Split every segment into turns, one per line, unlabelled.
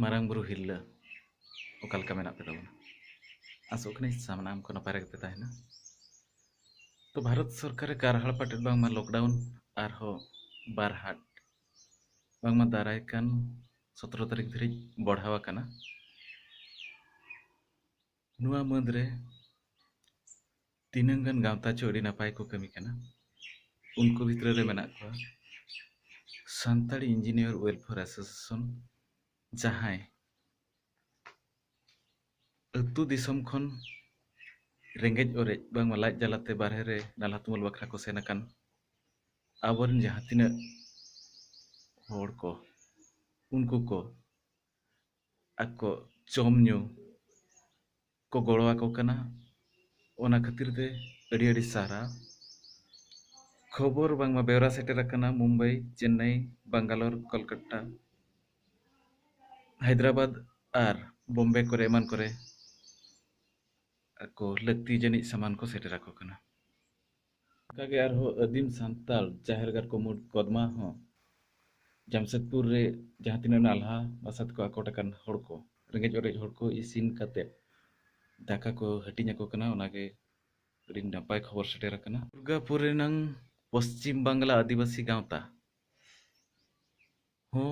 ᱢᱟᱨᱟᱝ ᱵᱩᱨᱩ ᱦᱤᱨᱞᱟᱹ ᱚᱠᱟ ᱞᱮᱠᱟ ᱢᱮᱱᱟᱜ ᱯᱮ ᱛᱟᱵᱚᱱᱟ? ᱟᱥᱚᱜ ᱠᱟᱹᱱᱟᱹᱧ ᱥᱟᱱᱟᱢ ᱠᱚ ᱱᱟᱯᱟᱭ ᱨᱮᱜᱮ ᱯᱮ ᱛᱟᱦᱮᱱᱟ। तो भारत सरकार कारहाड़ पाटेद बांगमा लॉकडाउन आरहो बारहाट बांगमा दाराय कान 17 तारीख धरिज बढ़ावा काना। नुआ मदरे तीनंगन गावता चो अड़ी नापाय को कमी काना। उनको भितर रे मेना को सान्ताड़ी इंजीनियर वेलफेयर एसोसिएशन जहाय अतु दिसम खन रेंगेज ओरेज बांगमा लाज जलाते बारहे रे नाला तुमल बखरा को सेनाकान आबोरन जहां तिना होड़ को उनको को ako jom nyu ko golo ako kana ona khatir te adi sara खबर बांगमा बेवरा सेटेर kana मुंबई चेन्नई बेंगालोर कोलकाता हैदराबाद आर बॉम्बे करे एमान करे ako लक्ति जनित सामान को सेटेर ako kana कागे आर हो आदिम सांताल जाहेरगार को मुड कदमा हो जमशेदपुर रे जहां तिना नालहा बसात को आकोटाकान हड़ को रेंगेज ओरेज हड़ को इसिन काते दाका को हटिंग ako kana ओनागे अड़ी नापाय खबर सेटेर kana दुर्गापुर रेनांग पश्चिम बांग्ला आदिवासी गांवता हो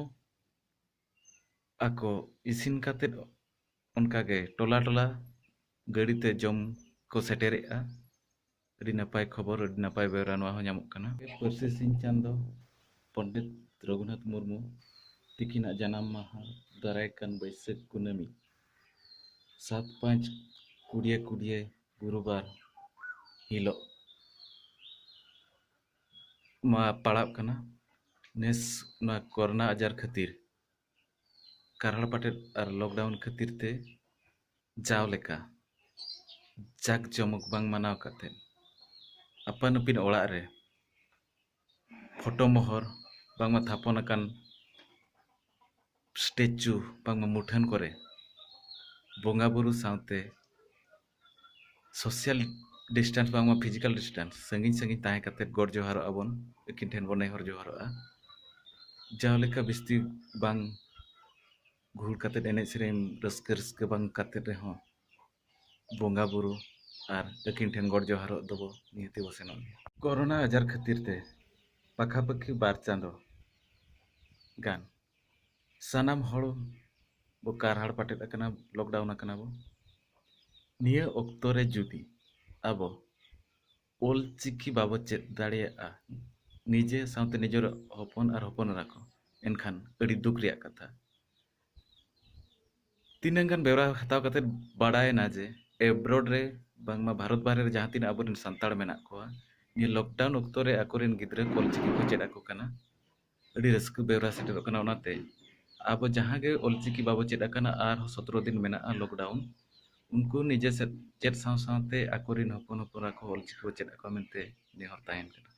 ako इसिन काते उनकागे टोला टोला गड़ीते जम को सेटेरेआ अड़ी नापाय खबर अड़ी नापाय बेवरा नवा हो ᱧᱟᱢᱚᱜ kana परसे सिंह चांदो पंडित रघुनाथ मुर्मू तिकिना जन्म माहा दारायकान बैसाख कुनामी 7/5/2020 गुरुवार हिलो मा पड़ाव कना नेस ना कोरोना आजार खातिर कारहाड़ पाटेद और लॉकडाउन खातिर ते जाव लेका जाक जमक बांग मनाव काते अपन अपिन ओड़ा रे फोटो मोहर बांगमा थापन अकान स्टेचू बांगमा मुठन करे बोंगा बुरु सावते सोशल डिस्टेंस बांगमा फिजिकल डिस्टेंस संगिन संगिन ताहे काते गॉड जोहार अबन एकिन ठेन बने हर जोहार जावलेका बिस्ती बांग घुल काते एने सेरेन रस्के रस्के बांग काते रे हो बोंगा बुरु आर एकिन ठेन गॉड जोहार दबो निहति बसेनो कोरोना आजार खातिर ते पाखापाखि 2 चांदो गान सानाम हड़ बो कारहाड़ पाटेद अकना लॉकडाउन अकना बो निया ऑक्टो रे जुदी आबो ओल चिकी बाबो चेद दाड़िया निजे सावते निजर हपन आर हपन राखो एनखान अड़ी दुख रिया कथा तीनंगन बेवरा हताव काते बाड़ाय ना जे एब्रोड रे बांगमा भारत बाहरे रे जहां तीन आबोरेन संताड़ मेना कोआ ये लॉकडाउन ऑक्टो रे आकोरेन गिद्रा कॉल चिकी को चेद ako kana अड़ी रस्क बेवरा सेटेर kana ओनाते अब जहां गे ओल चिकी बाबो चेद akana आर 17 दिन मेना लॉकडाउन उनको निजे से चेद साव सावते आकोरेन हपन हपन राखो ओल चिकी को चेद ako मेनते नेहर ताहेन kana।